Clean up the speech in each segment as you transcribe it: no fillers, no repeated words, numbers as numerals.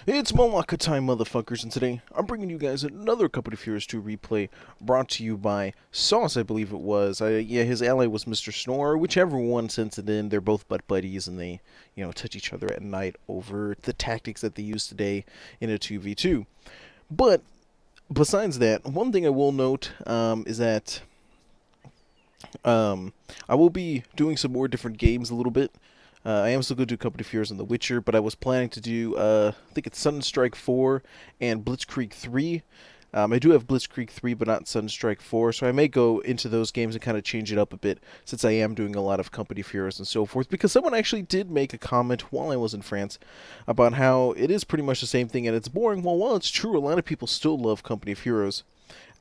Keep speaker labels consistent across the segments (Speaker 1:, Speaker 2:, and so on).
Speaker 1: It's Malaka time, motherfuckers, and today I'm bringing you guys another Company of Heroes 2 replay brought to you by Sauce, I believe it was. Yeah, his ally was Mr. Snore, whichever one sent it in. They're both butt buddies, and they, touch each other at night over the tactics that they use today in a 2v2. But besides that, one thing I will note is that I will be doing some more different games a little bit. I am still going to do Company of Heroes and The Witcher, but I was planning to do, I think it's Sunstrike 4 and Blitzkrieg 3. I do have Blitzkrieg 3, but not Sunstrike 4, so I may go into those games and kind of change it up a bit, since I am doing a lot of Company of Heroes and so forth, because someone actually did make a comment while I was in France about how it is pretty much the same thing and it's boring. Well, while it's true, a lot of people still love Company of Heroes.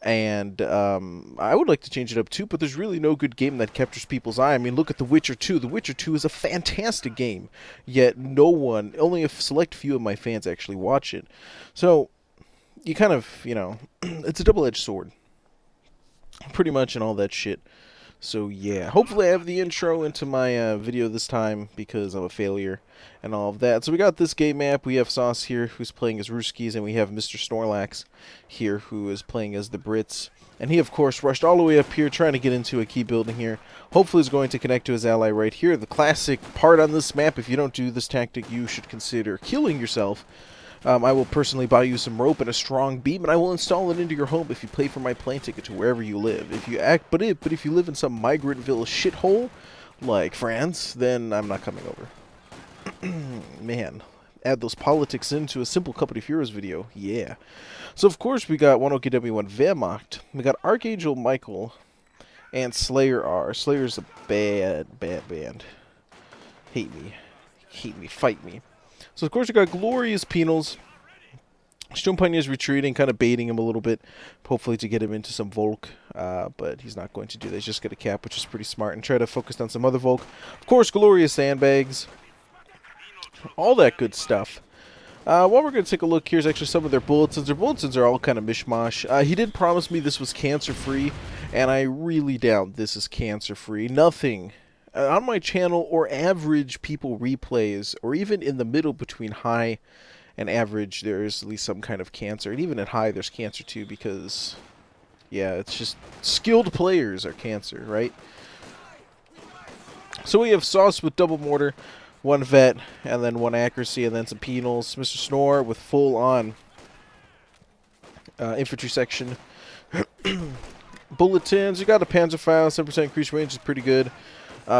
Speaker 1: And I would like to change it up too, but there's really no good game that captures people's eye. I mean, look at The Witcher 2. The Witcher 2 is a fantastic game, yet no one, only a select few of my fans actually watch it. So, you kind of, it's a double-edged sword, pretty much, and all that shit. So yeah, hopefully I have the intro into my video this time, because I'm a failure and all of that. So we got this game map. We have Sauce here, who's playing as Ruskies, and we have Mr. Snorlax here, who is playing as the Brits. And he, of course, rushed all the way up here, trying to get into a key building here. Hopefully he's going to connect to his ally right here. The classic part on this map, if you don't do this tactic, you should consider killing yourself. I will personally buy you some rope and a strong beam, and I will install it into your home if you pay for my plane ticket to wherever you live. But if you live in some migrantville shithole like France, then I'm not coming over. Man, add those politics into a simple Company of Heroes video. Yeah. So of course we got 1OKW1 Wehrmacht. We got Archangel Michael and Slayer R. Slayer's a bad band. Hate me, fight me. So, of course, we got Glorious Penals. Sturmtiger is retreating, kind of baiting him a little bit, hopefully to get him into some Volk, but he's not going to do that. He's just going to cap, which is pretty smart, and try to focus on some other Volk. Of course, Glorious Sandbags. All that good stuff. What we're going to take a look here is actually some of their bulletins. Their bulletins are all kind of mishmash. He did promise me this was cancer-free, and I really doubt this is cancer-free. Nothing on my channel or average people replays, or even in the middle between high and average, there's at least some kind of cancer. And even at high, there's cancer too, because, yeah, it's just skilled players are cancer, right? So we have Sauce with double mortar, one vet, and then one accuracy, and then some penals. Mr. Snore with full-on infantry section. Bulletins, you got a Panzerfaust, 7% increased range is pretty good.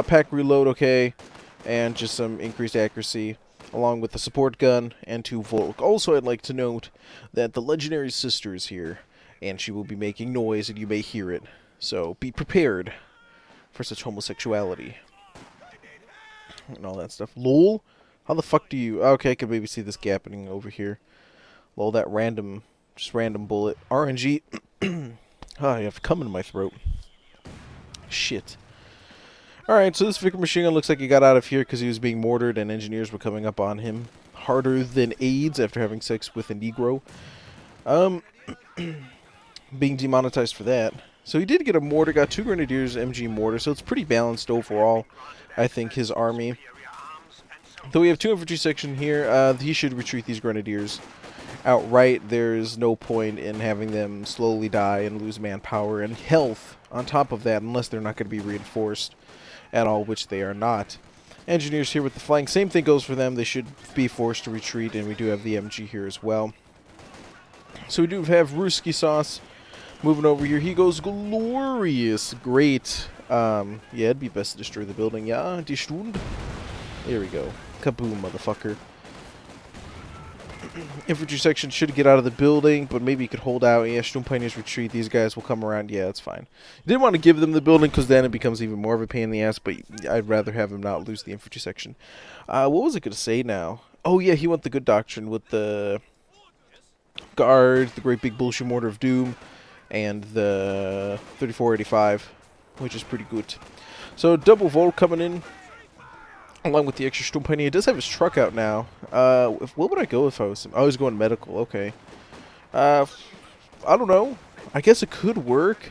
Speaker 1: Pack reload, okay, and just some increased accuracy, along with the support gun and 2 Volk. Also, I'd like to note that the legendary sister is here, and she will be making noise, and you may hear it. So be prepared for such homosexuality and all that stuff. Lol, how the fuck do you? Okay, I can maybe see this gapping over here. Lol, that random bullet. RNG. I have cum in my throat. Shit. Alright, so this Vicar machine gun looks like he got out of here because he was being mortared and engineers were coming up on him harder than AIDS after having sex with a Negro. Being demonetized for that. So he did get a mortar, got 2 Grenadiers MG mortar, so it's pretty balanced overall, I think, his army. Though we have 2 infantry section here, he should retreat these Grenadiers outright. There's no point in having them slowly die and lose manpower and health on top of that, unless they're not going to be reinforced at all, which they are not. Engineers here with the flank, same thing goes for them. They should be forced to retreat, and we do have the MG here as well. So we do have Ruski Sauce moving over here. He goes glorious, great. Yeah, it'd be best to destroy the building. Yeah, die Stunde. There we go. Kaboom, motherfucker. Infantry section should get out of the building, but maybe you could hold out. Yeah, Sturmtiger's retreat. These guys will come around. Yeah, it's fine. Didn't want to give them the building because then it becomes even more of a pain in the ass, but I'd rather have him not lose the infantry section. What was I going to say now? Oh, yeah, he went the good doctrine with the guard, the great big bullshit mortar of doom, and the 3485, which is pretty good. So, double Volt coming in, along with the extra Sturmtiger. He does have his truck out now. What would I go if I was him? I was going medical, okay. I don't know. I guess it could work.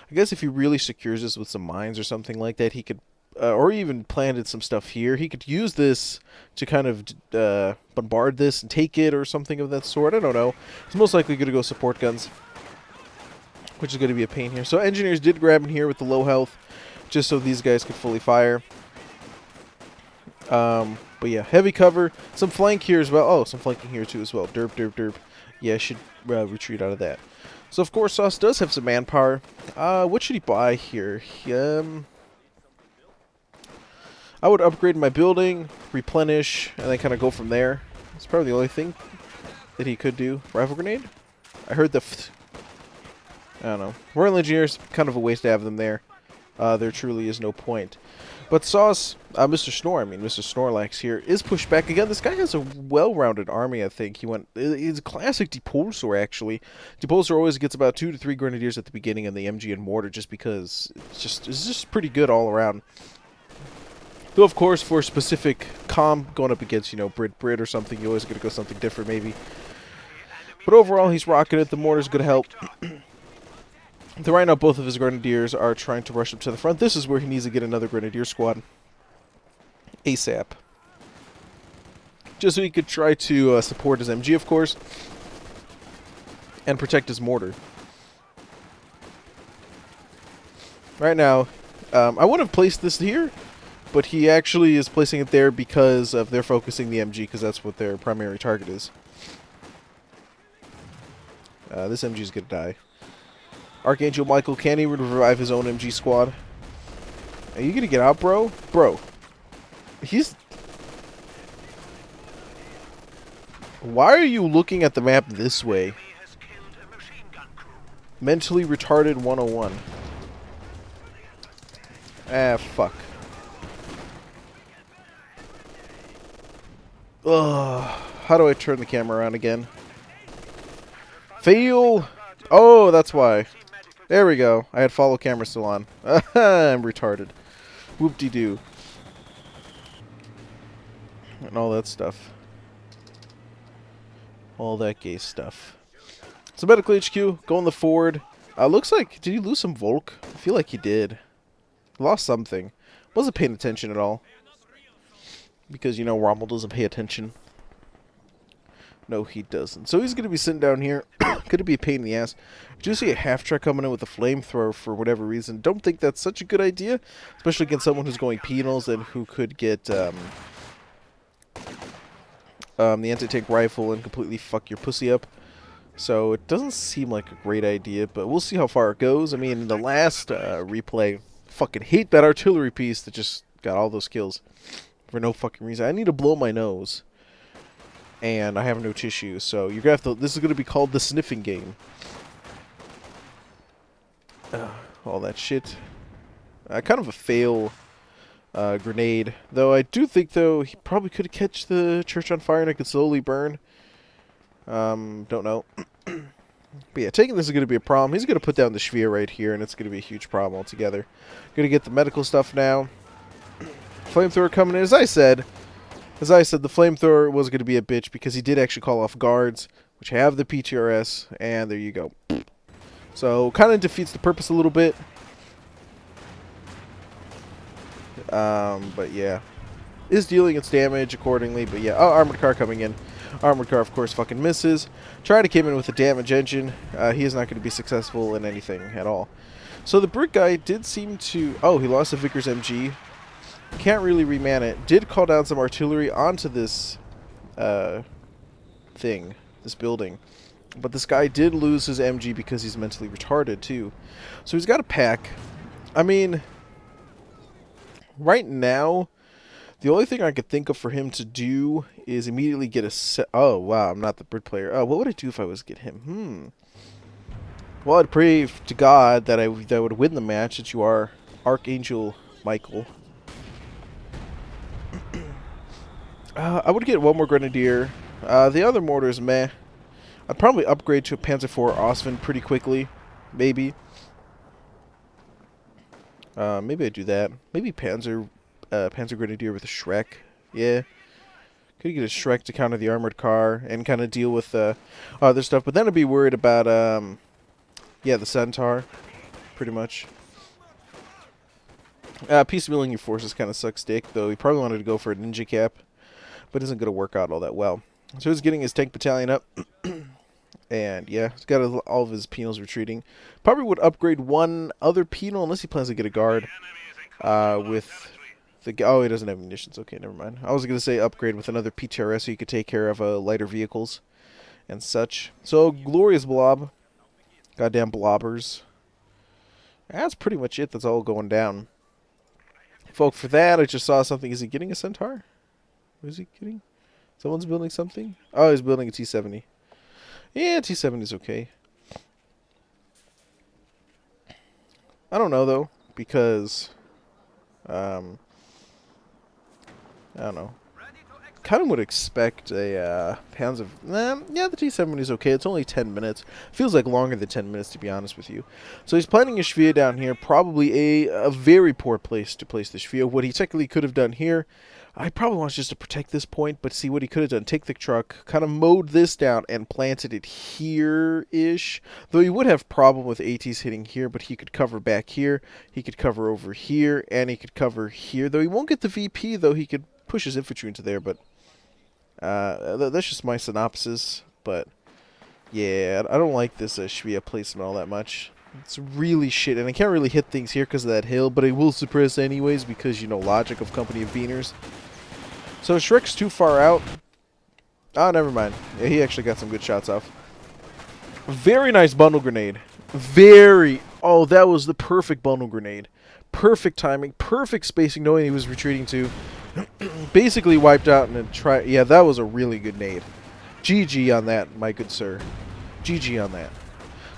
Speaker 1: I guess if he really secures this with some mines or something like that, he could or even planted some stuff here. He could use this to kind of bombard this and take it or something of that sort. I don't know. He's most likely going to go support guns, which is going to be a pain here. So engineers did grab in here with the low health, just so these guys could fully fire. But yeah, heavy cover. Some flank here as well. Oh, some flanking here too as well. Derp, derp, derp. Yeah, I should retreat out of that. So of course, Sauce does have some manpower. What should he buy here? I would upgrade my building, replenish, and then kind of go from there. It's probably the only thing that he could do. Rifle grenade? I heard the I don't know. Royal Engineers, kind of a waste to have them there. There truly is no point. But Sauce, Mr. Snorlax here, is pushed back again. This guy has a well-rounded army, I think. He's a classic Depulsor, actually. Depulsor always gets about 2 to 3 Grenadiers at the beginning and the MG and Mortar, just because it's just pretty good all around. Though, of course, for specific going up against, Brit or something, you always got to go something different, maybe. But overall, he's rocking it. The Mortar's going to help. Right now, both of his Grenadiers are trying to rush up to the front. This is where he needs to get another Grenadier squad. ASAP. Just so he could try to support his MG, of course. And protect his Mortar. Right now, I would have placed this here, but he actually is placing it there because of they're focusing the MG, because that's what their primary target is. This MG is going to die. Archangel Michael can't even revive his own MG squad. Are you going to get out, bro? Bro. Why are you looking at the map this way? Mentally retarded 101. Ah, fuck. Ugh. How do I turn the camera around again? Fail! Oh, that's why. There we go. I had follow camera still on. I'm retarded. Whoop-de-doo. And all that stuff. All that gay stuff. So Medical HQ, going the forward. Looks like, did he lose some Volk? I feel like he did. Lost something. Wasn't paying attention at all. Because, Rommel doesn't pay attention. No, he doesn't. So he's going to be sitting down here. Going to be a pain in the ass. I do see a half-track coming in with a flamethrower for whatever reason. Don't think that's such a good idea. Especially against someone who's going penals and who could get the anti-tank rifle and completely fuck your pussy up. So it doesn't seem like a great idea, but we'll see how far it goes. I mean, in the last replay, fucking hate that artillery piece that just got all those kills. For no fucking reason. I need to blow my nose. And I have no tissue, so you're gonna have to. This is gonna be called the sniffing game. All that shit. Kind of a fail grenade, though. I do think he probably could catch the church on fire and it could slowly burn. Don't know. But yeah, taking this is gonna be a problem. He's gonna put down the Sphere right here, and it's gonna be a huge problem altogether. Gonna get the medical stuff now. Flamethrower coming in, as I said, the flamethrower was going to be a bitch because he did actually call off guards, which have the PTRS, and there you go. So, kind of defeats the purpose a little bit. But yeah. Is dealing its damage accordingly, but yeah. Oh, armored car coming in. Armored car, of course, fucking misses. Trying to came in with a damage engine. He is not going to be successful in anything at all. So the brick guy did seem to... Oh, he lost the Vickers MG. Can't really reman it. Did call down some artillery onto this thing, this building. But this guy did lose his MG because he's mentally retarded too. So he's got a pack. I mean, right now, the only thing I could think of for him to do is immediately get a set. Oh, wow, I'm not the Brit player. Oh, what would I do if I was to get him? Well, I'd pray to God that I would win the match, since you are Archangel Michael. I would get one more Grenadier. The other mortars, meh. I'd probably upgrade to a Panzer IV Oswin pretty quickly. Maybe. Maybe I'd do that. Maybe Panzer Grenadier with a Shrek. Yeah. Could get a Shrek to counter the armored car and kind of deal with other stuff. But then I'd be worried about, yeah, the Centaur. Pretty much. Piece milling your forces kind of sucks dick, though he probably wanted to go for a ninja cap, but isn't going to work out all that well. So he's getting his tank battalion up, and yeah, he's got all of his penals retreating. Probably would upgrade one other penal, unless he plans to get a guard with the... Oh, he doesn't have munitions. Okay, never mind. I was going to say upgrade with another PTRS so you could take care of lighter vehicles and such. So, glorious blob. Goddamn blobbers. That's pretty much it. That's all going down. Folk, for that, I just saw something. Is he getting a centaur? What is he getting? Someone's building something? Oh, he's building a T-70. Yeah, T-70 is okay. I don't know, though, because... I don't know. Kind of would expect a Panzer... yeah, the T-70 is okay. It's only 10 minutes. Feels like longer than 10 minutes, to be honest with you. So he's planning a Shvia down here. Probably a very poor place to place the Shvia. What he technically could have done here... I probably wants just to protect this point, but see what he could have done. Take the truck, kind of mowed this down, and planted it here-ish. Though he would have problem with ATs hitting here, but he could cover back here. He could cover over here, and he could cover here. Though he won't get the VP, though he could push his infantry into there, but... that's just my synopsis, but... Yeah, I don't like this Shvia placement all that much. It's really shit, and I can't really hit things here because of that hill, but I will suppress anyways because, you know, logic of Company of Beaners. So Shrek's too far out. Oh, never mind. Yeah, he actually got some good shots off. Very nice bundle grenade. Very... Oh, that was the perfect bundle grenade. Perfect timing, perfect spacing, knowing he was retreating to. Basically wiped out and then try... Yeah, that was a really good nade. GG on that, my good sir. GG on that.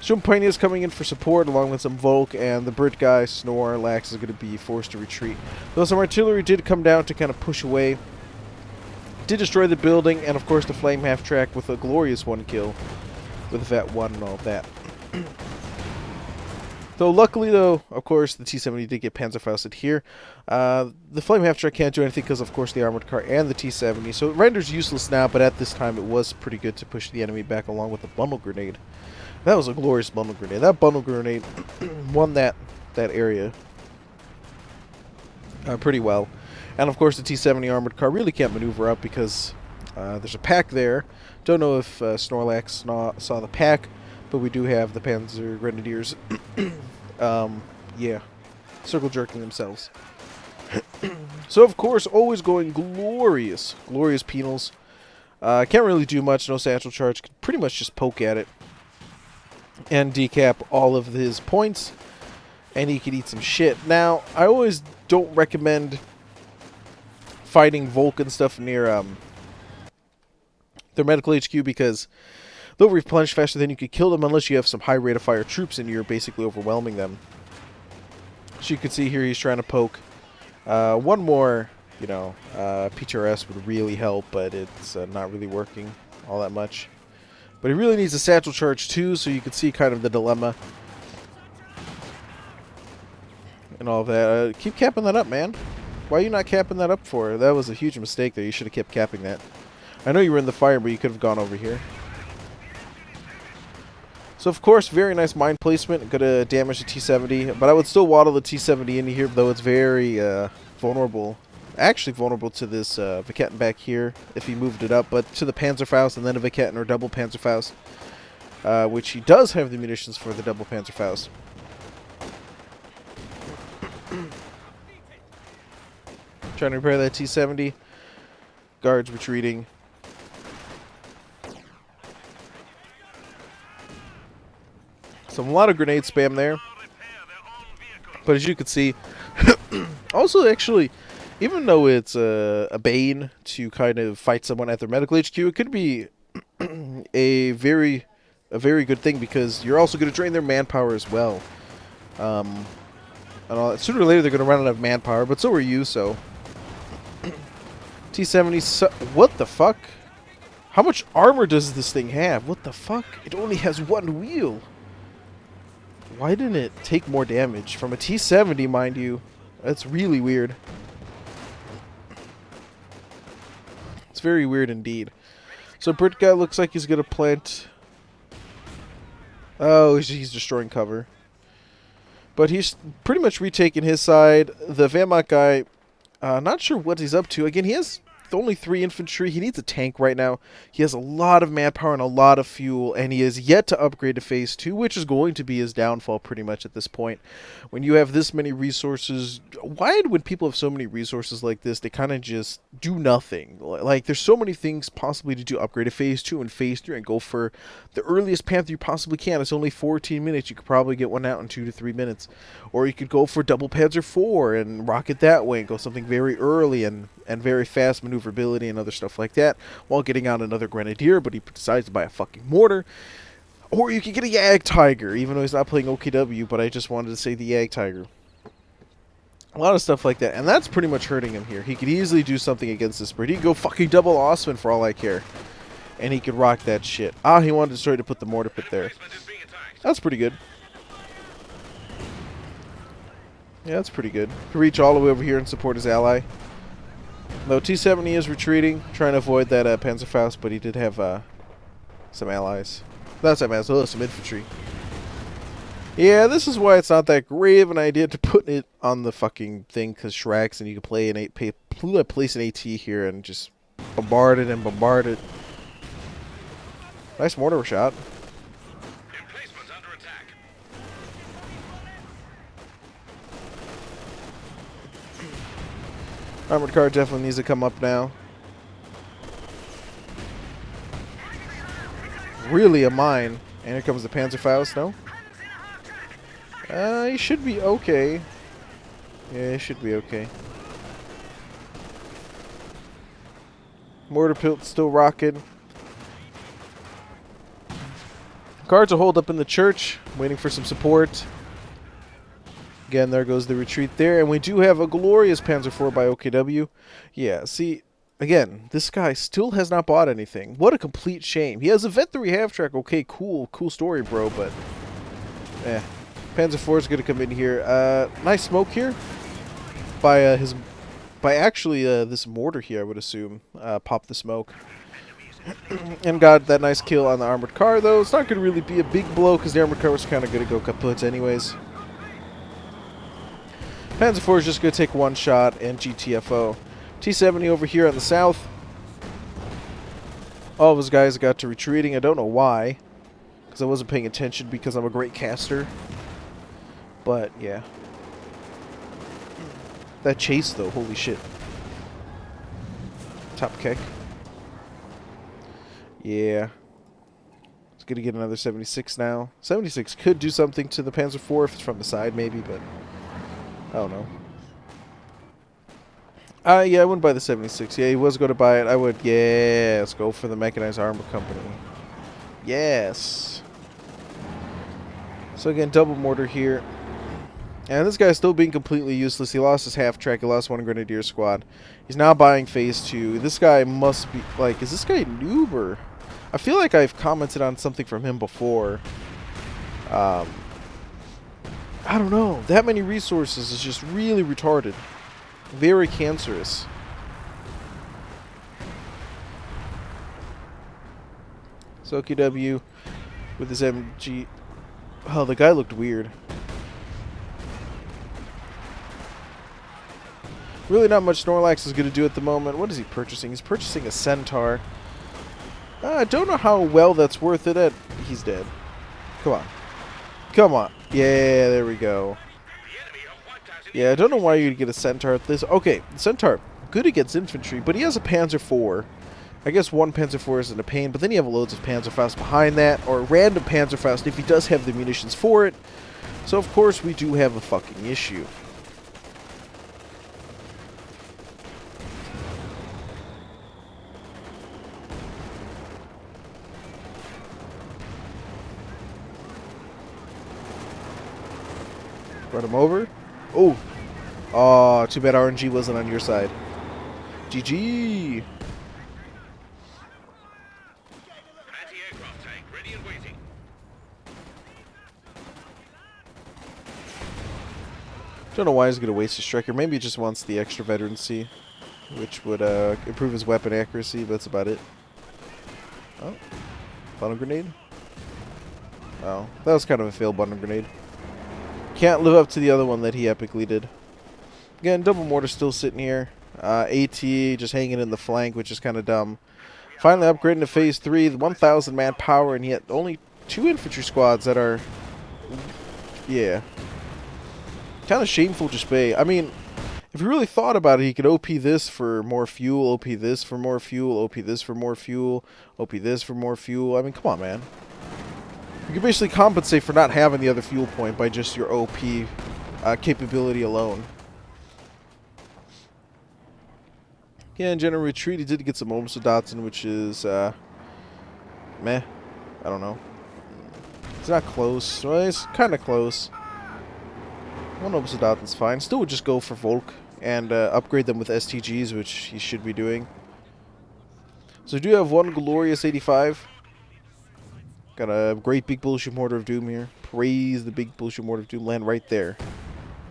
Speaker 1: Sturmtiger is coming in for support along with some Volk, and the Brit guy, Snorlax, is going to be forced to retreat. Though some artillery did come down to kind of push away. Did destroy the building, and of course the Flame half-track with a glorious one kill. With Vet 1 and all of that. Though luckily, though, of course, the T-70 did get Panzerfausted here. The Flame half-track can't do anything because, of course, the armored car and the T-70. So it renders useless now, but at this time it was pretty good to push the enemy back along with the bundle grenade. That was a glorious bundle grenade. That bundle grenade won that area pretty well. And of course the T-70 armored car really can't maneuver up because there's a pack there. Don't know if Snorlax saw the pack, but we do have the Panzer Grenadiers. Yeah, circle jerking themselves. So of course, always going glorious penals. Can't really do much. No satchel charge. Could pretty much just poke at it and decap all of his points, and he could eat some shit. Now, I always don't recommend fighting Volk and stuff near their medical HQ because they'll replenish faster than you could kill them unless you have some high rate of fire troops and you're basically overwhelming them. So you can see here he's trying to poke. One more, you know, PTRS would really help, but it's not really working all that much. But he really needs a satchel charge too, so you can see kind of the dilemma. And all of that. Keep capping that up, man. Why are you not capping that up for? That was a huge mistake there. You should have kept capping that. I know you were in the fire, but you could have gone over here. So, of course, very nice mine placement. Gonna damage the T-70. But I would still waddle the T-70 into here, though it's very vulnerable. Actually vulnerable to this Viketten back here if he moved it up, but to the Panzerfaust and then a Viketten or double Panzerfaust, which he does have the munitions for the double Panzerfaust. Trying to repair that T-70. Guards retreating. So a lot of grenade spam there. But as you can see, also actually, even though it's a bane to kind of fight someone at their medical HQ, it could be a very good thing because you're also going to drain their manpower as well. And all that. Sooner or later they're going to run out of manpower, but so are you, so... T-70, what the fuck? How much armor does this thing have? What the fuck? It only has one wheel. Why didn't it take more damage? From a T-70, mind you. That's really weird. It's very weird indeed. So Brit guy looks like he's going to plant... Oh, he's destroying cover. But he's pretty much retaken his side. The Wehrmacht guy, not sure what he's up to. Again, he has only 3 infantry. He needs a tank right now. He has a lot of manpower and a lot of fuel, and he is yet to upgrade to Phase 2, which is going to be his downfall pretty much at this point. When you have this many resources, why when people have so many resources like this, they kind of just do nothing? Like, there's so many things possibly to do. Upgrade to Phase 2 and Phase 3 and go for the earliest Panther you possibly can. It's only 14 minutes. You could probably get one out in 2 to 3 minutes. Or you could go for double Panzer 4 and rock it that way and go something very early and very fast maneuverability and other stuff like that while getting out another Grenadier, but he decides to buy a fucking mortar. Or you could get a Jagdtiger, even though he's not playing OKW, but I just wanted to say the Jagdtiger. A lot of stuff like that, and that's pretty much hurting him here. He could easily do something against this bird. He could go fucking double Osman for all I care. And he could rock that shit. Ah, he wanted to start to put the mortar pit there. That's pretty good. Yeah, that's pretty good. To reach all the way over here and support his ally. Though T-70 is retreating, trying to avoid that Panzerfaust, but he did have some allies. Not some allies, some infantry. Yeah, this is why it's not that great of an idea to put it on the fucking thing, because Shreks, and you can play an place an AT here and just bombard it and bombard it. Nice mortar shot. Armored car definitely needs to come up now. Really a mine. And here comes the Panzerfaust, no? He should be okay. Yeah, he should be okay. Mortar pit still rocking. Guards are holed up in the church, waiting for some support. Again, there goes the retreat there. And we do have a glorious Panzer IV by OKW. Yeah, see, again, this guy still has not bought anything. What a complete shame. He has a Vet 3 half-track. Okay, cool story, bro, but Panzer IV is going to come in here. Nice smoke here by actually this mortar here, I would assume. Pop the smoke. And got that nice kill on the armored car, though. It's not going to really be a big blow because the armored car was kind of going to go kaput anyways. Panzer IV is just going to take one shot and GTFO. T-70 over here on the south. All of his guys got to retreating. I don't know why. Because I wasn't paying attention because I'm a great caster. But, yeah. That chase, though. Holy shit. Top kick. Yeah. It's going to get another 76 now. 76 could do something to the Panzer IV if it's from the side, maybe, but I don't know. Yeah, I wouldn't buy the 76. Yeah, he was going to buy it. I would, yes, go for the Mechanized Armor Company. Yes. So again, double mortar here. And this guy's still being completely useless. He lost his half-track. He lost one Grenadier squad. He's now buying Phase 2. This guy must be, like, is this guy a noob or? I feel like I've commented on something from him before. I don't know. That many resources is just really retarded. Very cancerous. So OKW with his MG. Oh, the guy looked weird. Really not much Snorlax is going to do at the moment. What is he purchasing? He's purchasing a Centaur. I don't know how well that's worth it. He's dead. Come on. Come on. Yeah, there we go. Yeah, I don't know why you'd get a Centaur at this. Okay, Centaur, good against infantry, but he has a Panzer IV. I guess one Panzer IV isn't a pain, but then you have loads of Panzerfaust behind that, or a random Panzerfaust if he does have the munitions for it. So, of course, we do have a fucking issue. Run him over. Oh. Oh, too bad RNG wasn't on your side. GG. Don't know why he's going to waste his striker. Maybe he just wants the extra veterancy, which would improve his weapon accuracy, but that's about it. Oh. Bundle grenade? Oh, that was kind of a failed bundle grenade. Can't live up to the other one that he epically did. Again, double mortar still sitting here. AT just hanging in the flank, which is kind of dumb. Finally upgrading to phase 3, the 1,000 man power, and yet only 2 infantry squads that are, yeah, kind of shameful just pay. I mean, if you really thought about it, he could OP this for more fuel, OP this for more fuel, OP this for more fuel, OP this for more fuel. I mean, come on, man. You can basically compensate for not having the other fuel point by just your OP capability alone. Yeah, in general retreat, he did get some moments of Dotson, which is, meh. I don't know. It's not close. Well, it's kind of close. One moments of Dotson's fine. Still would just go for Volk and upgrade them with STGs, which he should be doing. So we do have one glorious 85. Got a great big bullshit mortar of doom here. Praise the big bullshit mortar of doom. Land right there.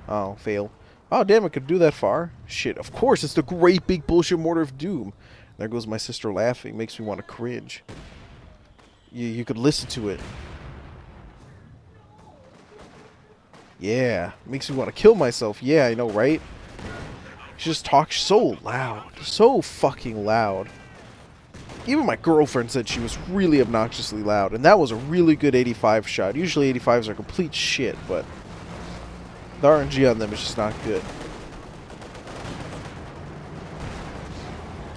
Speaker 1: Oh, fail. Oh, damn, it could do that far. Shit, of course, it's the great big bullshit mortar of doom. There goes my sister laughing. Makes me want to cringe. You could listen to it. Yeah, makes me want to kill myself. Yeah, I know, right? She just talks so loud. So fucking loud. Even my girlfriend said she was really obnoxiously loud. And that was a really good 85 shot. Usually 85s are complete shit, but the RNG on them is just not good.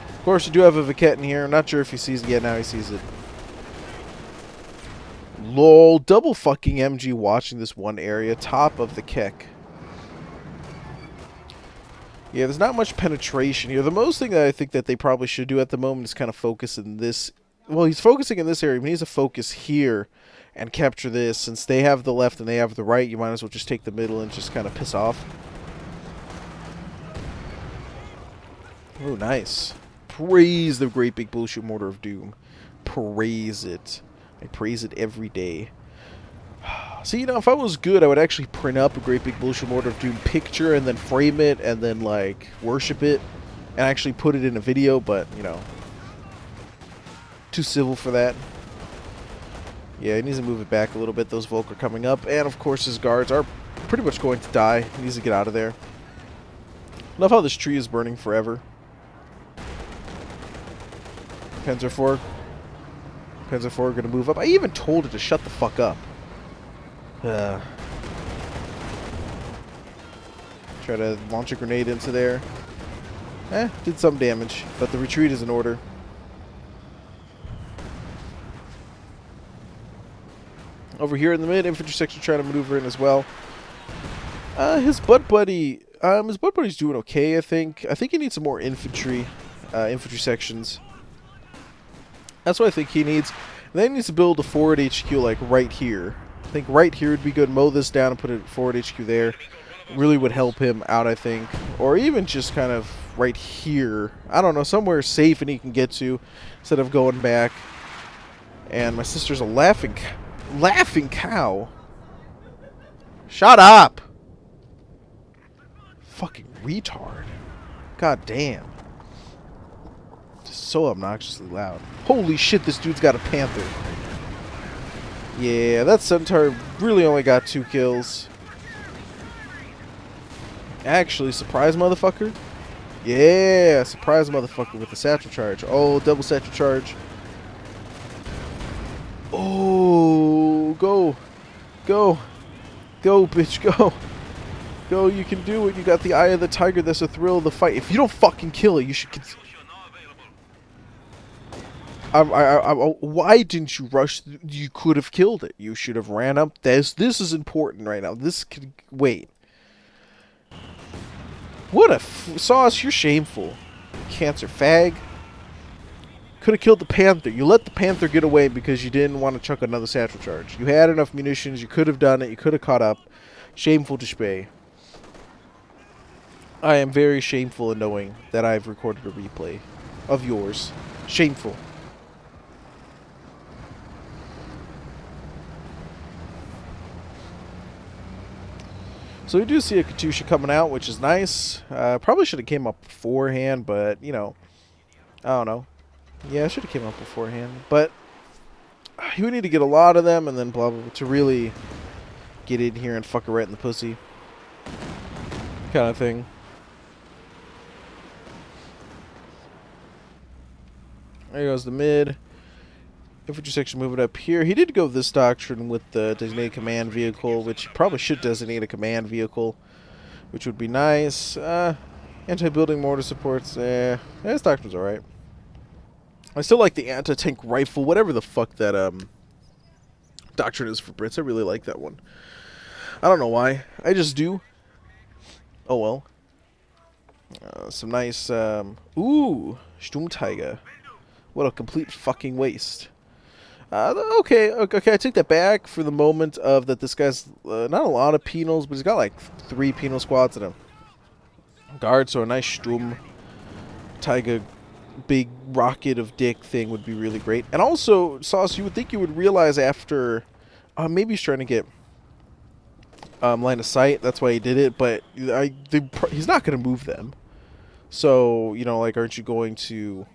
Speaker 1: Of course, you do have a Viket in here. I'm not sure if he sees it yet. Now he sees it. Lol. Double fucking MG watching this one area. Top of the Keck. Yeah, there's not much penetration here. The most thing that I think that they probably should do at the moment is kind of focus in this. Well, he's focusing in this area, but he needs to focus here and capture this. Since they have the left and they have the right, you might as well just take the middle and just kind of piss off. Oh, nice. Praise the great big bullshit mortar of doom. Praise it. I praise it every day. See, you know, if I was good, I would actually print up a great big bullshit mortar of doom picture and then frame it and then, like, worship it and actually put it in a video, but, you know, too civil for that. Yeah, he needs to move it back a little bit. Those Volk are coming up, and, of course, his guards are pretty much going to die. He needs to get out of there. Love how this tree is burning forever. Panzer IV. Panzer IV are going to move up. I even told it to shut the fuck up. Try to launch a grenade into there. Did some damage, but the retreat is in order. Over here in the mid, infantry section trying to maneuver in as well. His butt buddy's doing okay, I think. I think he needs some more infantry sections. That's what I think he needs. And then he needs to build a forward HQ like right here. I think right here would be good. Mow this down and put a forward HQ there. Really would help him out, I think. Or even just kind of right here. I don't know, somewhere safe and he can get to instead of going back. And my sister's a laughing cow. Shut up! Fucking retard. God damn. Just so obnoxiously loud. Holy shit, this dude's got a Panther. Yeah, that Centaur really only got 2 kills. Actually, surprise motherfucker. Yeah, surprise motherfucker with the satchel charge. Oh, double satchel charge. Oh, go. Go. Go, bitch, go. Go, you can do it. You got the eye of the tiger. That's the thrill of the fight. If you don't fucking kill it, you should... why didn't you rush? You could have killed it. You should have ran up. This is important right now. This could wait. What a Sauce, you're shameful. Cancer fag. Could have killed the Panther. You let the Panther get away because you didn't want to chuck another satchel charge. You had enough munitions. You could have done it. You could have caught up. Shameful to spay. I am very shameful in knowing that I've recorded a replay of yours. Shameful. So we do see a Katusha coming out, which is nice. Probably should have came up beforehand, but, you know, I don't know. Yeah, I should have came up beforehand. But you would need to get a lot of them and then blah, blah, blah, to really get in here and fuck her right in the pussy. Kind of thing. There goes the mid. Infantry section moving up here. He did go this doctrine with the designated command vehicle, which probably should designate a command vehicle, which would be nice. Anti-building mortar supports. This doctrine's alright. I still like the anti-tank rifle, whatever the fuck that doctrine is for Brits. I really like that one. I don't know why. I just do. Oh well. Some nice, ooh, Sturmtiger. What a complete fucking waste. Okay, I take that back for the moment of that this guy's not a lot of penals, but he's got like 3 penal squads and a guard, so a nice Sturmtiger big rocket of dick thing would be really great. And also, Sauce, you would think you would realize after, maybe he's trying to get line of sight, that's why he did it, but he's not going to move them. So, you know, like, aren't you going to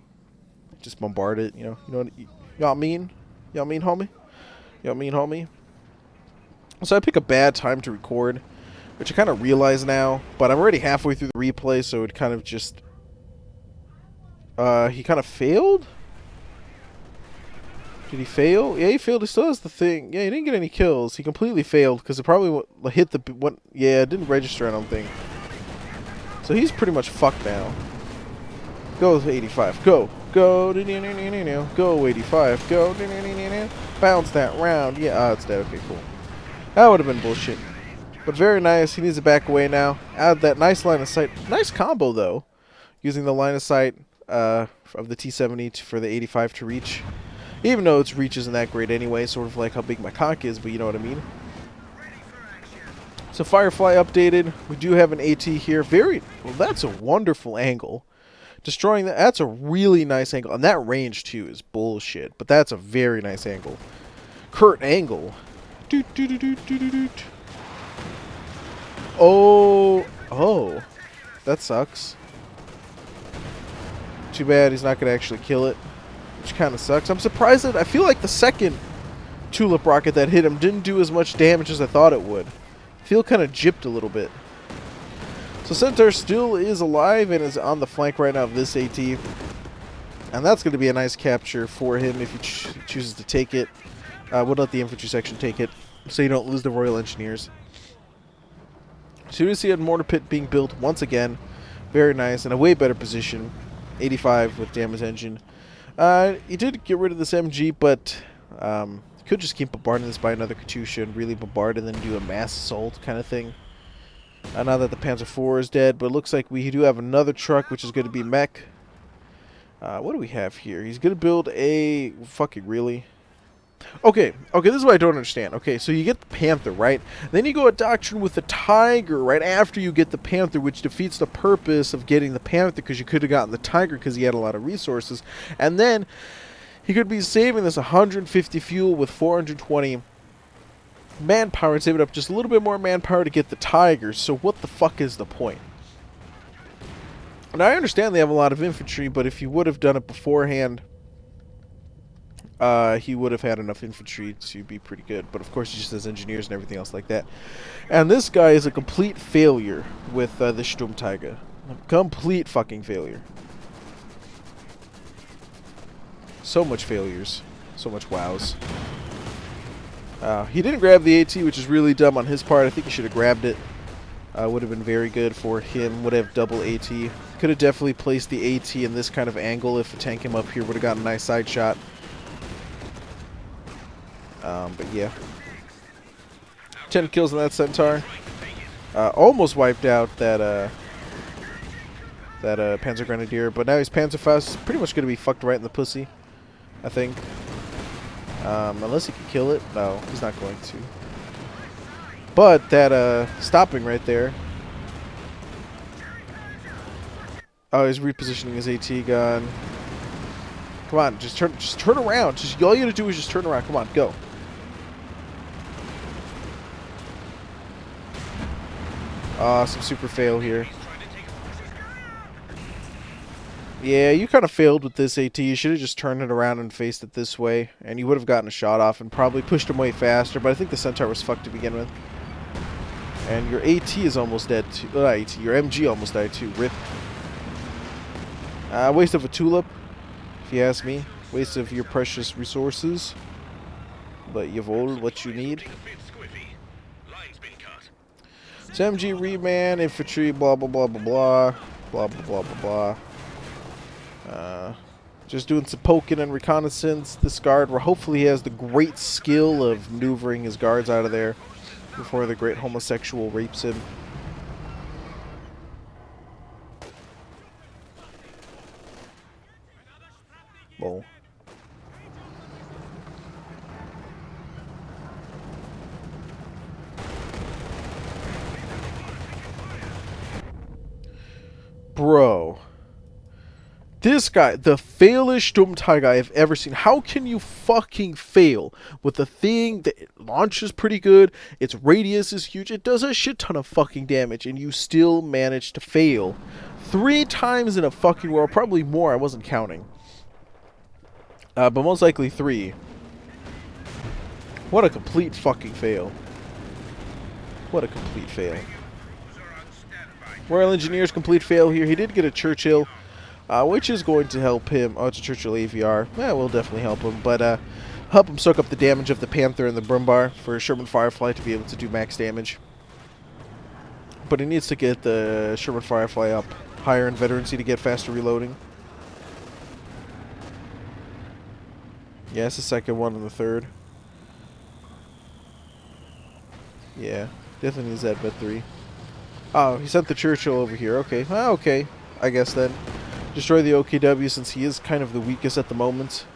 Speaker 1: just bombard it, you know what I mean? You know what I mean, homie? You know what I mean, homie? So I pick a bad time to record, which I kind of realize now, but I'm already halfway through the replay, so it kind of just... he kind of failed? Did he fail? Yeah, he failed. He still has the thing. Yeah, he didn't get any kills. He completely failed, because it probably hit the... Yeah, it didn't register, I don't think. So he's pretty much fucked now. Go 85. Go. Go. Go 85. Go. Bounce that round. Yeah, it's dead. Okay, cool. That would have been bullshit. But very nice. He needs to back away now. Add that nice line of sight. Nice combo, though. Using the line of sight of the T-70 for the 85 to reach. Even though its reach isn't that great anyway. Sort of like how big my cock is, but you know what I mean. So Firefly updated. We do have an AT here. Well, that's a wonderful angle. Destroying that, that's a really nice angle. And that range, too, is bullshit. But that's a very nice angle. Kurt Angle. Oh. That sucks. Too bad he's not going to actually kill it. Which kind of sucks. I'm surprised that I feel like the second tulip rocket that hit him didn't do as much damage as I thought it would. I feel kind of gypped a little bit. So Centaur still is alive and is on the flank right now of this AT. And that's going to be a nice capture for him if he chooses to take it. We'll let the infantry section take it so you don't lose the Royal Engineers. So you see a mortar pit being built once again. Very nice. In a way better position. 85 with damage engine. He did get rid of this MG, but could just keep bombarding this by another Katyusha and really bombard and then do a mass assault kind of thing. Now that the Panzer IV is dead, but it looks like we do have another truck, which is going to be mech. What do we have here? He's going to build a... Fucking really? Okay, this is what I don't understand. Okay, so you get the Panther, right? Then you go a doctrine with the Tiger right after you get the Panther, which defeats the purpose of getting the Panther because you could have gotten the Tiger because he had a lot of resources. And then he could be saving this 150 fuel with 420 manpower and save it up just a little bit more manpower to get the Tigers. So what the fuck is the point? And I understand they have a lot of infantry, but if you would have done it beforehand, he would have had enough infantry to be pretty good. But of course he just has engineers and everything else like that. And this guy is a complete failure with the Sturmtiger. Complete fucking failure. So much failures. So much wows. He didn't grab the AT, which is really dumb on his part. I think he should have grabbed it. Would have been very good for him. Would have double AT. Could have definitely placed the AT in this kind of angle if the tank came up here. Would have gotten a nice side shot. But yeah. 10 kills on that Centaur. Almost wiped out that Panzer Grenadier. But now he's Panzerfaust. Pretty much going to be fucked right in the pussy, I think. Unless he can kill it. No, he's not going to. But that stopping right there. Oh, he's repositioning his AT gun. Come on, just turn around. All you gotta do is just turn around. Come on, go. Some super fail here. Yeah, you kind of failed with this AT. You should have just turned it around and faced it this way, and you would have gotten a shot off and probably pushed him way faster, but I think the Centaur was fucked to begin with. And your AT is almost dead too. AT, your MG almost died too. RIP. Waste of a tulip, if you ask me. Waste of your precious resources. But you've all what you need. So MG reman, infantry, blah blah blah blah blah. Blah blah blah blah blah. Just doing some poking and reconnaissance. This guard, where hopefully he has the great skill of maneuvering his guards out of there before the great homosexual rapes him. Lol. Bro. This guy, the failest Sturmtiger I've ever seen. How can you fucking fail with a thing that launches pretty good, its radius is huge, it does a shit ton of fucking damage, and you still manage to fail 3 times in a fucking row? Probably more, I wasn't counting. But most likely 3. What a complete fucking fail. What a complete fail. Royal Engineers complete fail here. He did get a Churchill. Which is going to help him. Oh, it's a Churchill AVR. Yeah, will definitely help him. But help him soak up the damage of the Panther and the Brumbar for Sherman Firefly to be able to do max damage. But he needs to get the Sherman Firefly up higher in veterancy to get faster reloading. Yeah, it's the second one and the third. Yeah, definitely needs that vet 3. Oh, he sent the Churchill over here. Okay. Ah, okay. I guess then. Destroy the OKW since he is kind of the weakest at the moment.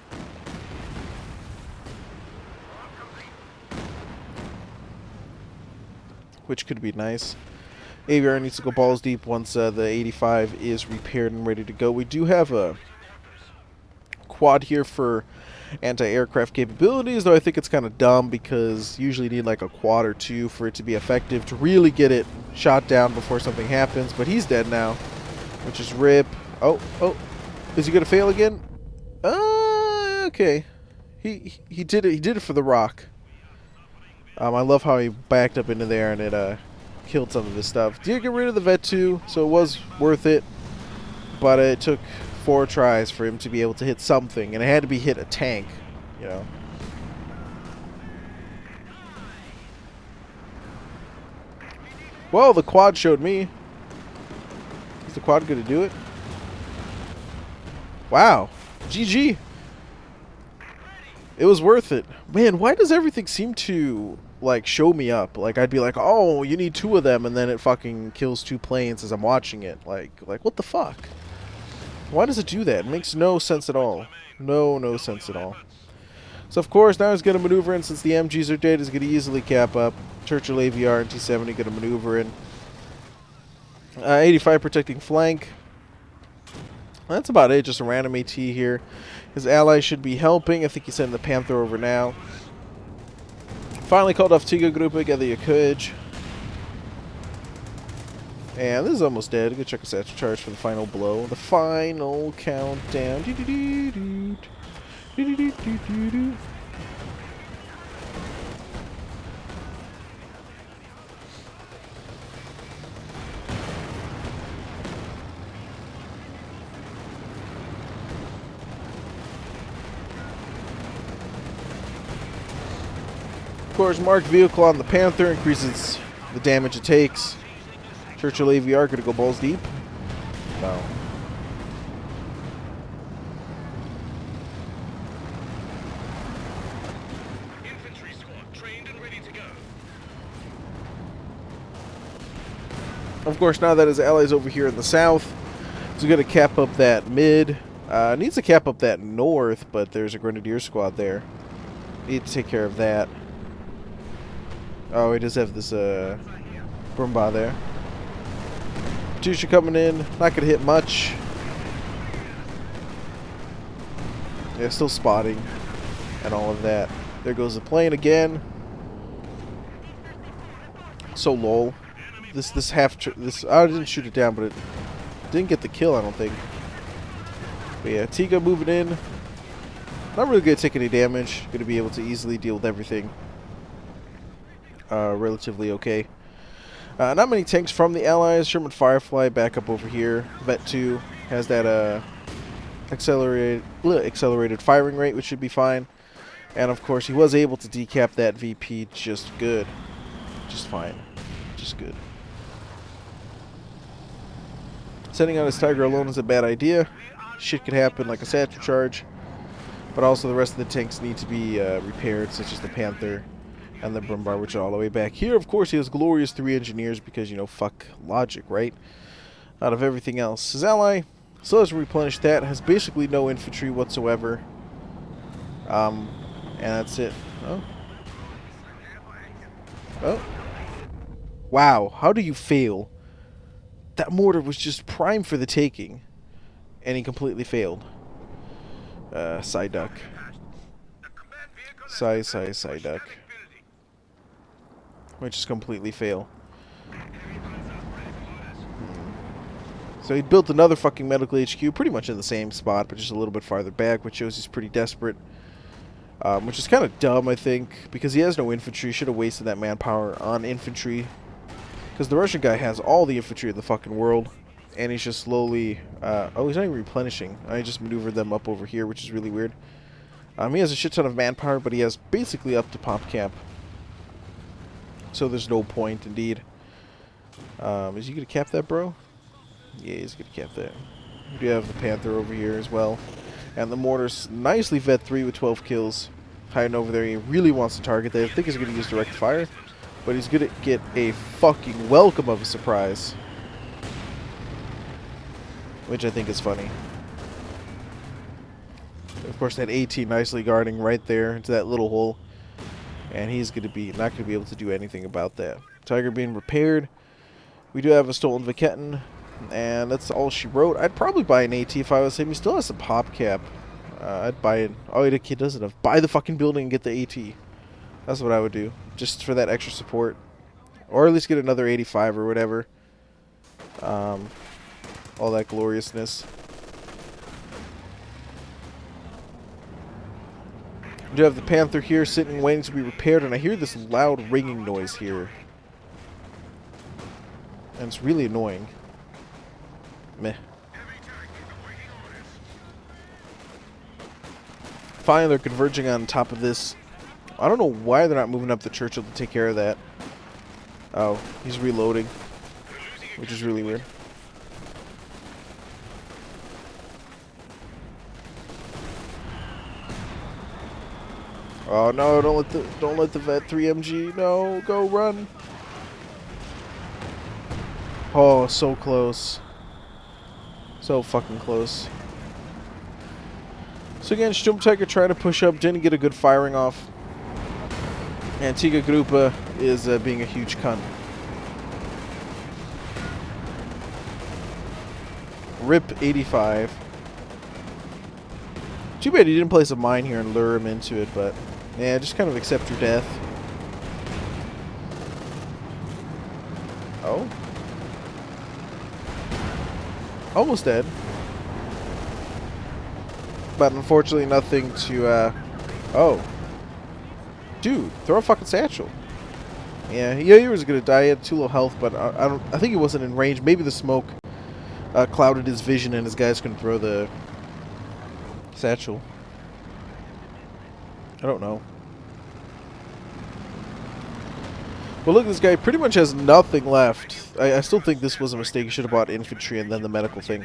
Speaker 1: Which could be nice. AVR needs to go balls deep once the 85 is repaired and ready to go. We do have a quad here for anti-aircraft capabilities, though I think it's kind of dumb because you usually need like a quad or 2 for it to be effective to really get it shot down before something happens. But he's dead now, which is RIP. Oh, is he gonna fail again? Okay. He did it. He did it for the rock. I love how he backed up into there and it killed some of his stuff. Did get rid of the vet 2, so it was worth it. But it took 4 tries for him to be able to hit something, and it had to be hit a tank, you know. Well, the quad showed me. Is the quad gonna do it? Wow. GG. It was worth it. Man, why does everything seem to, like, show me up? Like, I'd be like, oh, you need 2 of them, and then it fucking kills 2 planes as I'm watching it. Like, what the fuck? Why does it do that? It makes no sense at all. No sense at all. So, of course, now he's going to maneuver in. Since the MGs are dead, he's going to easily cap up. Churchill AVR and T-70 going to maneuver in. 85 protecting flank. That's about it. Just a random AT here. His allies should be helping. I think he's sending the Panther over now. Finally called off Tiga Gruppe. Gather your courage. And this is almost dead. Go check his satchel charge for the final blow. The final countdown. Of course, marked vehicle on the Panther increases the damage it takes. Churchill AVR going to go balls deep? No. Infantry squad trained and ready to go. Of course, now that his allies over here in the south, he's going to cap up that mid. Needs to cap up that north, but there's a Grenadier squad there. Need to take care of that. Oh, he does have this Brumba there. Katusha coming in, not gonna hit much. Yeah, still spotting and all of that. There goes the plane again. So lol. This I didn't shoot it down, but it didn't get the kill, I don't think. But yeah, Tiga moving in. Not really gonna take any damage. Gonna be able to easily deal with everything. Relatively okay. Not many tanks from the Allies. Sherman Firefly back up over here. Vet 2 has that accelerated firing rate, which should be fine. And of course, he was able to decap that VP just good. Just fine. Just good. Sending out his Tiger alone is a bad idea. Shit could happen like a satchel charge. But also the rest of the tanks need to be repaired, such as the Panther and the Brumbar, which are all the way back here. Of course, he has glorious 3 engineers because, you know, fuck logic, right? Out of everything else. His ally still has replenished that. Has basically no infantry whatsoever. And that's it. Oh. Oh. Wow, how do you fail? That mortar was just prime for the taking. And he completely failed. Side duck. Side duck. Which just completely fail. So he built another fucking medical HQ, pretty much in the same spot, but just a little bit farther back, which shows he's pretty desperate. Which is kind of dumb, I think, because he has no infantry. Should have wasted that manpower on infantry. Because the Russian guy has all the infantry in the fucking world. And he's just slowly... oh, he's not even replenishing. I just maneuvered them up over here, which is really weird. He has a shit ton of manpower, but he has basically up to pop cap. So there's no point, indeed. Is he going to cap that, bro? Yeah, he's going to cap that. We do have the Panther over here as well. And the mortar's nicely vet 3 with 12 kills. Hiding over there. He really wants to target that. I think he's going to use direct fire. But he's going to get a fucking welcome of a surprise. Which I think is funny. Of course, that AT nicely guarding right there into that little hole. And he's going to be not going to be able to do anything about that. Tiger being repaired. We do have a stolen Viketin. And that's all she wrote. I'd probably buy an AT if I was him. He still has a pop cap. I'd buy it. Oh, he doesn't have. Buy the fucking building and get the AT. That's what I would do. Just for that extra support. Or at least get another 85 or whatever. All that gloriousness. We do have the Panther here sitting waiting to be repaired. And I hear this loud ringing noise here. And it's really annoying. Meh. Finally, they're converging on top of this. I don't know why they're not moving up the Churchill to take care of that. Oh, he's reloading. Which is really weird. Oh no, don't let the Vet 3 MG. No, go run. Oh, so close. So fucking close. So again, Sturmtiger trying to push up, didn't get a good firing off. Antigua Grupa is being a huge cunt. RIP 85. Too bad he didn't place a mine here and lure him into it, but yeah, just kind of accept your death. Oh. Almost dead. But unfortunately nothing to, oh. Dude, throw a fucking satchel. Yeah, he was gonna die. He had too low health, but I think he wasn't in range. Maybe the smoke clouded his vision and his guys couldn't throw the satchel. I don't know. But look, this guy pretty much has nothing left. I still think this was a mistake. He should have bought infantry and then the medical thing.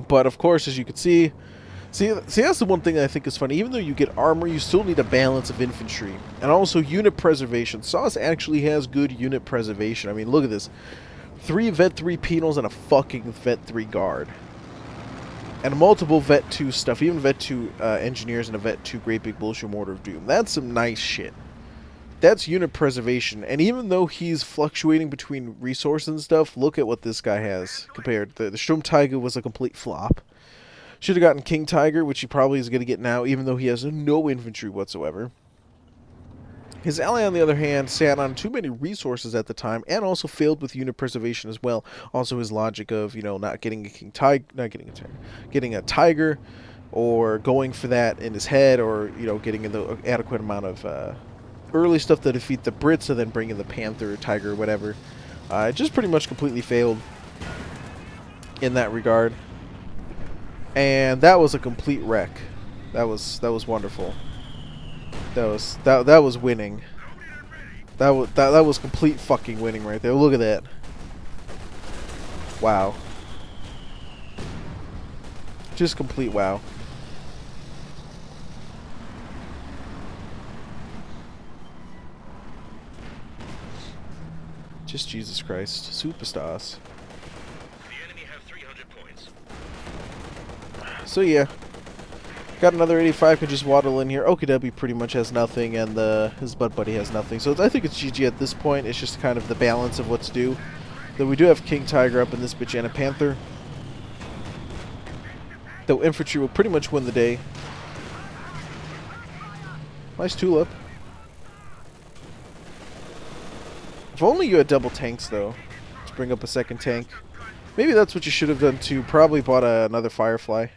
Speaker 1: But of course, as you can see, that's the one thing that I think is funny. Even though you get armor, you still need a balance of infantry. And also unit preservation. Sauce actually has good unit preservation. I mean, look at this. 3 Vet 3 penals and a fucking Vet 3 guard. And multiple Vet 2 stuff. Even Vet 2 engineers and a Vet 2 Great Big Bullshit Mortar of Doom. That's some nice shit. That's unit preservation. And even though he's fluctuating between resources and stuff, look at what this guy has compared. The Sturmtiger was a complete flop. Should have gotten King Tiger, which he probably is going to get now, even though he has no infantry whatsoever. His ally, on the other hand, sat on too many resources at the time, and also failed with unit preservation as well. Also, his logic of, you know, not getting a King Tiger, getting a Tiger, or going for that in his head, or, you know, getting the adequate amount of early stuff to defeat the Brits and then bring in the Panther or Tiger or whatever. It just pretty much completely failed in that regard. And that was a complete wreck. That was wonderful. That was winning. That was complete fucking winning right there. Look at that. Wow. Just complete wow. Just Jesus Christ. Superstars.
Speaker 2: The enemy have 300 points.
Speaker 1: So yeah. Got another 85, could just waddle in here. OKW pretty much has nothing, and his butt buddy has nothing. So I think it's GG at this point. It's just kind of the balance of what to do. Though we do have King Tiger up in this bitch and a Panther. Though infantry will pretty much win the day. Nice tulip. If only you had double tanks, though, to bring up a second tank. Maybe that's what you should have done, too. Probably bought another Firefly.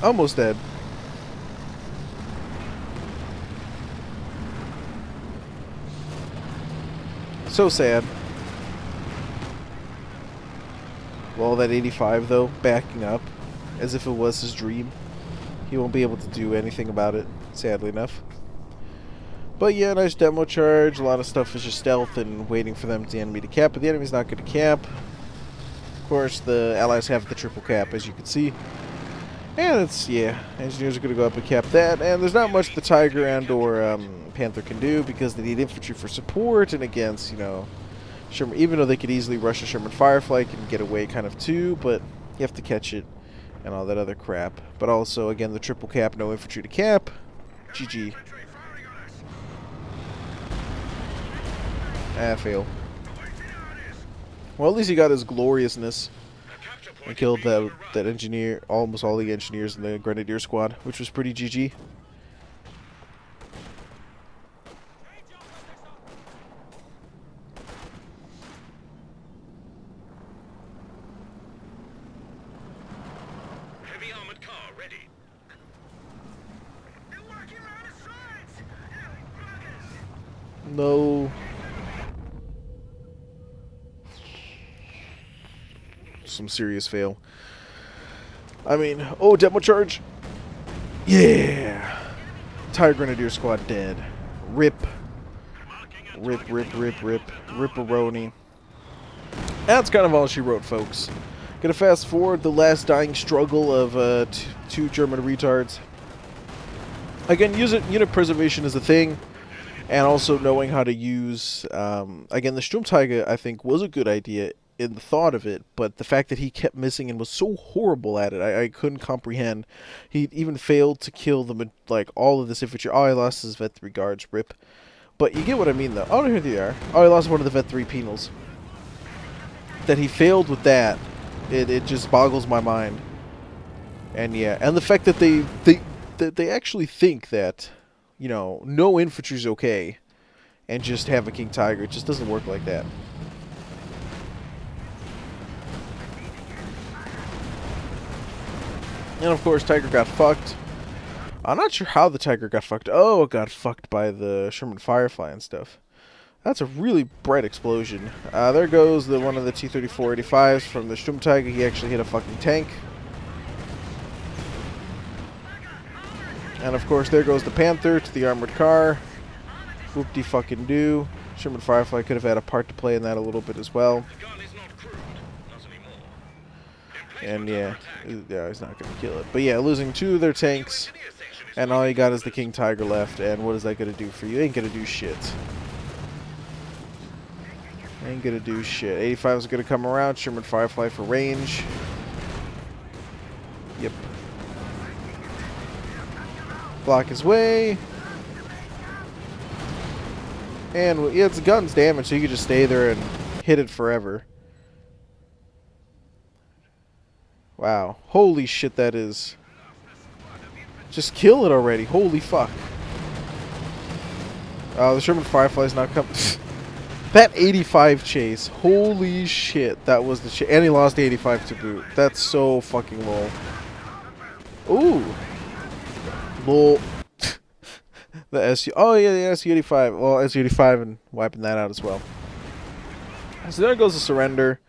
Speaker 1: Almost dead. So sad. Well, that 85 though, backing up, as if it was his dream. He won't be able to do anything about it, sadly enough. But yeah, nice demo charge. A lot of stuff is just stealth and waiting for the enemy to cap, but the enemy's not going to cap. Of course, the allies have the triple cap, as you can see. And it's, yeah, engineers are going to go up and cap that. And there's not much the Tiger and or Panther can do because they need infantry for support and against, you know, Sherman. Even though they could easily rush a Sherman Firefly, can get away kind of too, but you have to catch it and all that other crap. But also, again, the triple cap, no infantry to cap. GG. Fail. Well, at least he got his gloriousness. I killed that engineer, almost all the engineers in the Grenadier squad, which was pretty GG.
Speaker 2: Heavy armored car ready.
Speaker 1: No. Some serious fail. I mean, oh, demo charge. Yeah. Tiger Grenadier squad dead. Rip. Rip, rip, rip, rip. Ripperoni. That's kind of all she wrote, folks. Gonna fast forward the last dying struggle of two German retards. Again, unit preservation is a thing. And also knowing how to use, again, the Sturmtiger, I think, was a good idea in the thought of it, but the fact that he kept missing and was so horrible at it, I couldn't comprehend. He even failed to kill them, like, all of this infantry. Oh, he lost his Vet 3 guards, rip. But you get what I mean, though. Oh, here they are. Oh, he lost one of the Vet 3 penals. That he failed with that, it just boggles my mind. And yeah, and the fact that they actually think that, you know, no infantry's okay, and just have a King Tiger, it just doesn't work like that. And of course, Tiger got fucked. I'm not sure how the Tiger got fucked. Oh, it got fucked by the Sherman Firefly and stuff. That's a really bright explosion. There goes one of the T-34-85s from the Sturmtiger. He actually hit a fucking tank. And of course, there goes the Panther to the armored car. Whoop-de-fucking-do. Sherman Firefly could have had a part to play in that a little bit as well. And yeah, he's not going to kill it. But yeah, losing two of their tanks. And all you got is the King Tiger left. And what is that going to do for you? Ain't going to do shit. Ain't going to do shit. 85 is going to come around. Sherman Firefly for range. Yep. Block his way. And yeah, it's guns damage, so you can just stay there and hit it forever. Wow. Holy shit, that is. Just kill it already. Holy fuck. The Sherman Firefly's not coming. That 85 chase. Holy shit. That was the chase. And he lost the 85 to boot. That's so fucking low. Ooh. Lol. The SU. Oh, yeah, the SU-85. Well, SU-85 and wiping that out as well. So there goes the surrender.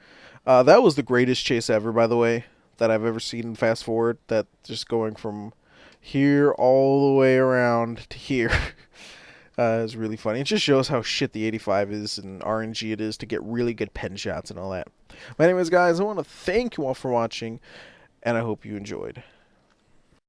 Speaker 1: That was the greatest chase ever, by the way, that I've ever seen in Fast Forward. That just going from here all the way around to here is really funny. It just shows how shit the 85 is and RNG it is to get really good pen shots and all that. But anyways, guys, I want to thank you all for watching, and I hope you enjoyed.